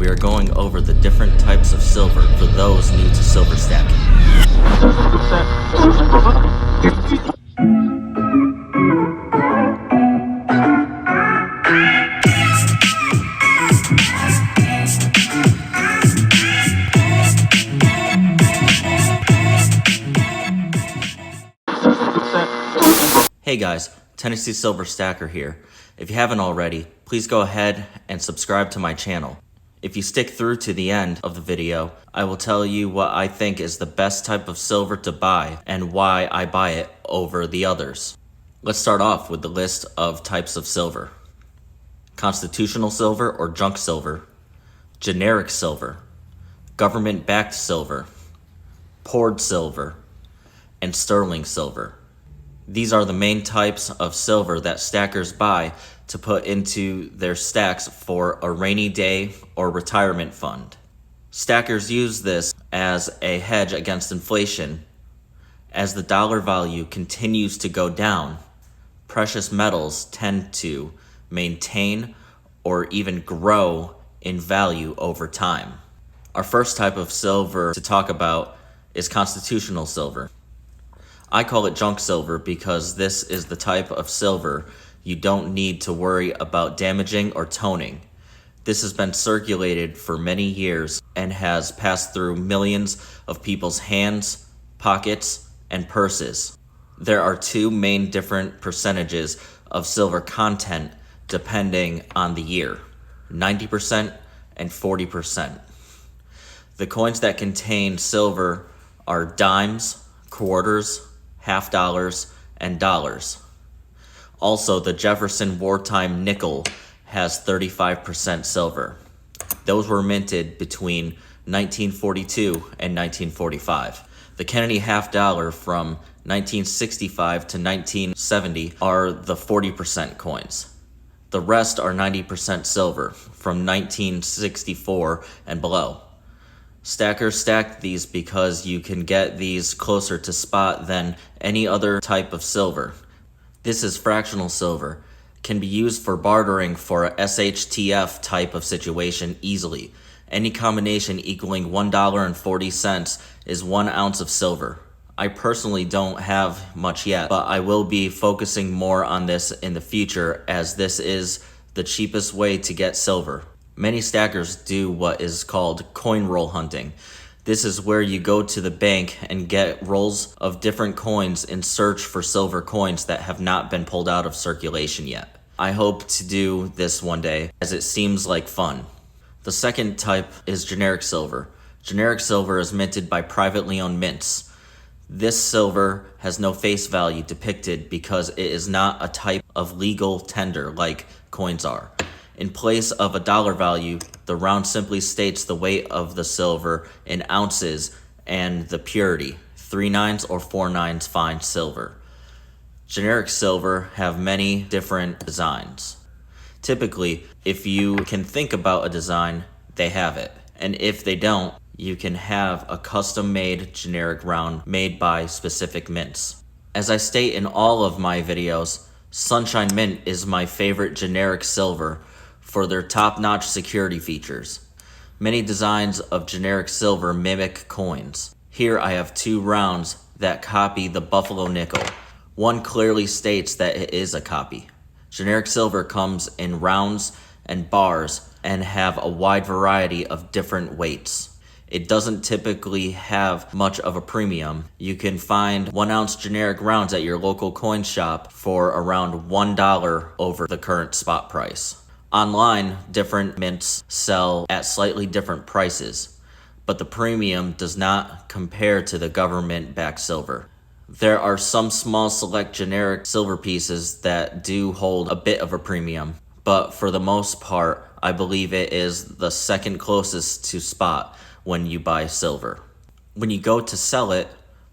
we are going over the different types of silver for those new to silver stacking. Hey guys, Tennessee.AgStacker here. If you haven't already, please go ahead and subscribe to my channel. If you stick through to the end of the video, I will tell you what I think is the best type of silver to buy and why I buy it over the others. Let's start off with the list of types of silver. Constitutional silver or junk silver, generic silver, government-backed silver, poured silver, and sterling silver. These are the main types of silver that stackers buy to put into their stacks for a rainy day or retirement fund. Stackers use this as a hedge against inflation. As the dollar value continues to go down, precious metals tend to maintain or even grow in value over time. Our first type of silver to talk about is constitutional silver. I call it junk silver because this is the type of silver you don't need to worry about damaging or toning. This has been circulated for many years and has passed through millions of people's hands, pockets, and purses. There are two main different percentages of silver content depending on the year, 90% and 40%. The coins that contain silver are dimes, quarters, half dollars, and dollars. Also, the Jefferson wartime nickel has 35% silver. Those were minted between 1942 and 1945. The Kennedy half dollar from 1965 to 1970 are the 40% coins. The rest are 90% silver from 1964 and below. Stackers stack these because you can get these closer to spot than any other type of silver. This is fractional silver, can be used for bartering for a SHTF type of situation easily. Any combination equaling $1.40 is 1 ounce of silver. I personally don't have much yet, but I will be focusing more on this in the future as this is the cheapest way to get silver. Many stackers do what is called coin roll hunting. This is where you go to the bank and get rolls of different coins in search for silver coins that have not been pulled out of circulation yet. I hope to do this one day as it seems like fun. The second type is generic silver. Generic silver is minted by privately owned mints. This silver has no face value depicted because it is not a type of legal tender like coins are. In place of a dollar value, the round simply states the weight of the silver in ounces and the purity, 3 nines or 4 nines fine silver. Generic silver have many different designs. Typically, if you can think about a design, they have it. And if they don't, you can have a custom-made generic round made by specific mints. As I state in all of my videos, Sunshine Mint is my favorite generic silver for their top-notch security features. Many designs of generic silver mimic coins. Here I have 2 rounds that copy the Buffalo nickel. One clearly states that it is a copy. Generic silver comes in rounds and bars and have a wide variety of different weights. It doesn't typically have much of a premium. You can find 1 ounce generic rounds at your local coin shop for around $1 over the current spot price. Online, different mints sell at slightly different prices, but the premium does not compare to the government-backed silver. There are some small select generic silver pieces that do hold a bit of a premium, but for the most part, I believe it is the second closest to spot when you buy silver. When you go to sell it,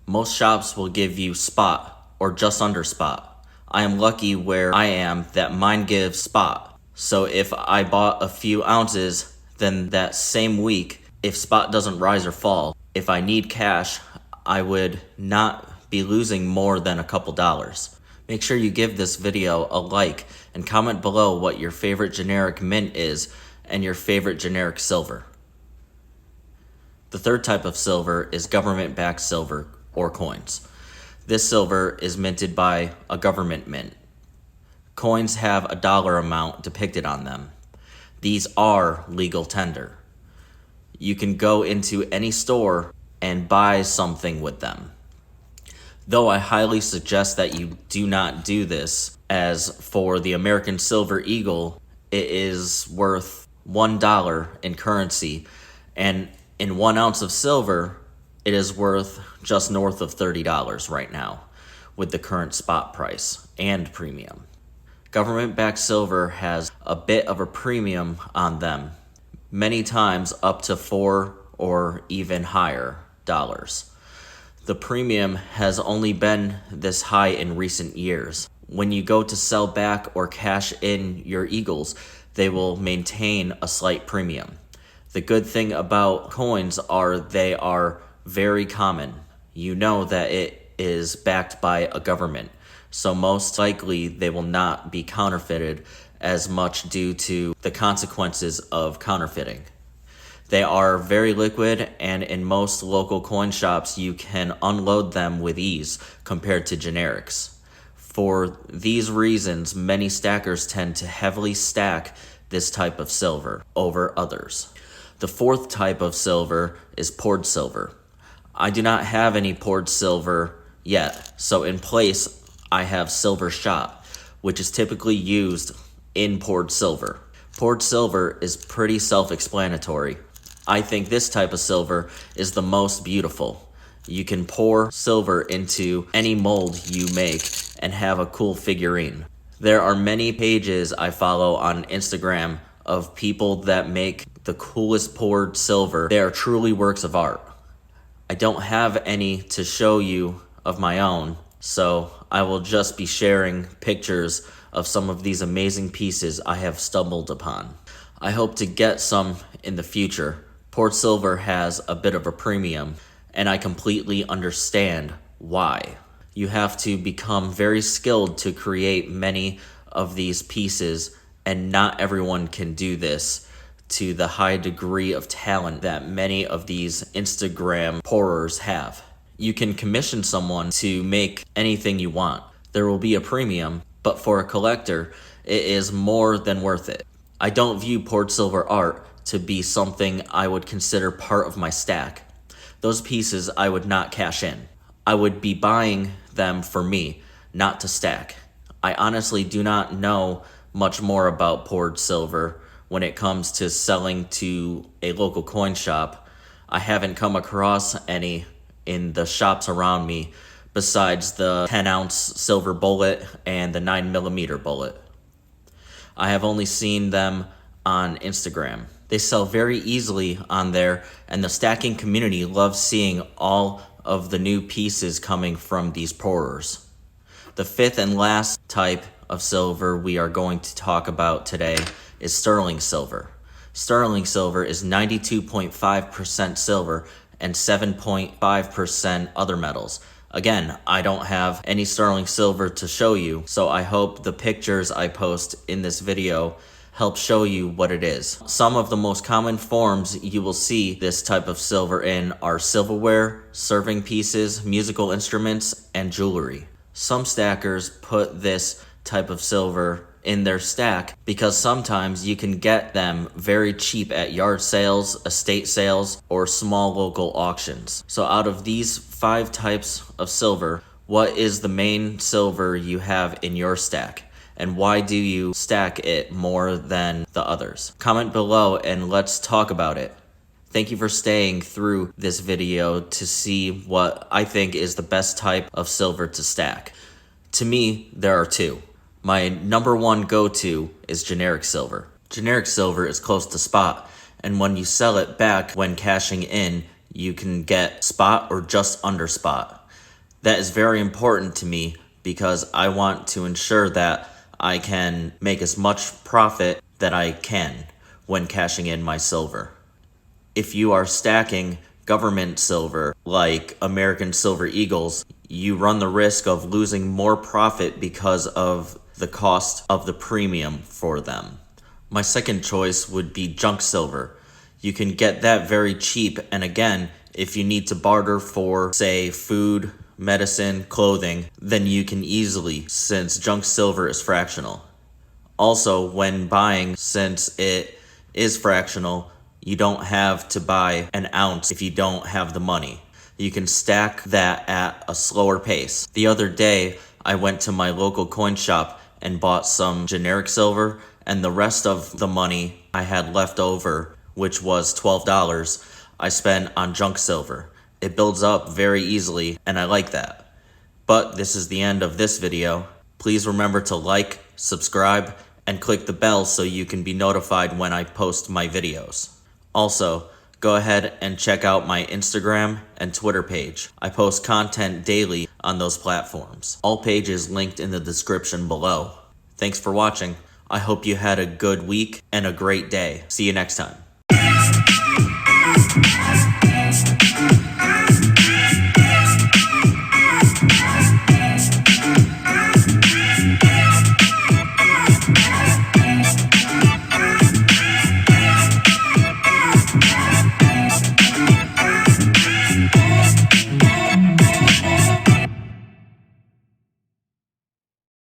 most shops will give you spot or just under spot. I am lucky where I am that mine gives spot. So if I bought a few ounces, then that same week, if spot doesn't rise or fall, if I need cash, I would not be losing more than a couple dollars. Make sure you give this video a like and comment below what your favorite generic mint is and your favorite generic silver. The third type of silver is government-backed silver or coins. This silver is minted by a government mint. Coins have a dollar amount depicted on them. These are legal tender. You can go into any store and buy something with them. Though I highly suggest that you do not do this, as for the American Silver Eagle, it is worth $1 in currency, and in 1 ounce of silver, it is worth just north of $30 right now, with the current spot price and premium. Government-backed silver has a bit of a premium on them, many times up to $4 or even higher dollars. The premium has only been this high in recent years. When you go to sell back or cash in your Eagles, they will maintain a slight premium. The good thing about coins are they are very common. You know that it is backed by a government, so most likely they will not be counterfeited as much due to the consequences of counterfeiting. They are very liquid, and in most local coin shops you can unload them with ease compared to generics. For these reasons, many stackers tend to heavily stack this type of silver over others. The fourth type of silver is poured silver. I do not have any poured silver yet, so in place I have silver shot, which is typically used in poured silver. Poured silver is pretty self-explanatory. I think this type of silver is the most beautiful. You can pour silver into any mold you make and have a cool figurine. There are many pages I follow on Instagram of people that make the coolest poured silver. They are truly works of art. I don't have any to show you of my own, so I will just be sharing pictures of some of these amazing pieces I have stumbled upon. I hope to get some in the future. Poured silver has a bit of a premium, and I completely understand why. You have to become very skilled to create many of these pieces, and not everyone can do this to the high degree of talent that many of these Instagram pourers have. You can commission someone to make anything you want. There will be a premium, but for a collector, it is more than worth it. I don't view poured silver art to be something I would consider part of my stack. Those pieces I would not cash in. I would be buying them for me, not to stack. I honestly do not know much more about poured silver when it comes to selling to a local coin shop. I haven't come across any in the shops around me besides the 10-ounce silver bullet and the 9mm bullet. I have only seen them on Instagram. They sell very easily on there, and the stacking community loves seeing all of the new pieces coming from these pourers. The fifth and last type of silver we are going to talk about today is sterling silver. Sterling silver is 92.5% silver and 7.5% other metals. Again, I don't have any sterling silver to show you, so I hope the pictures I post in this video help show you what it is. Some of the most common forms you will see this type of silver in are silverware, serving pieces, musical instruments, and jewelry. Some stackers put this type of silver in their stack because sometimes you can get them very cheap at yard sales, estate sales, or small local auctions. So out of these 5 types of silver, what is the main silver you have in your stack? And why do you stack it more than the others? Comment below and let's talk about it. Thank you for staying through this video to see what I think is the best type of silver to stack. To me, there are 2. My number 1 go-to is generic silver. Generic silver is close to spot, and when you sell it back when cashing in, you can get spot or just under spot. That is very important to me because I want to ensure that I can make as much profit that I can when cashing in my silver. If you are stacking government silver like American Silver Eagles, you run the risk of losing more profit because of the cost of the premium for them. My second choice would be junk silver. You can get that very cheap, and again, if you need to barter for, say, food, medicine, clothing, then you can easily, since junk silver is fractional. Also, when buying, since it is fractional, you don't have to buy an ounce if you don't have the money. You can stack that at a slower pace. The other day, I went to my local coin shop and bought some generic silver, and the rest of the money I had left over, which was $12, I spent on junk silver. It builds up very easily, and I like that. But this is the end of this video. Please remember to like, subscribe, and click the bell so you can be notified when I post my videos. Also, go ahead and check out my Instagram and Twitter page. I post content daily on those platforms. All pages linked in the description below. Thanks for watching. I hope you had a good week and a great day. See you next time.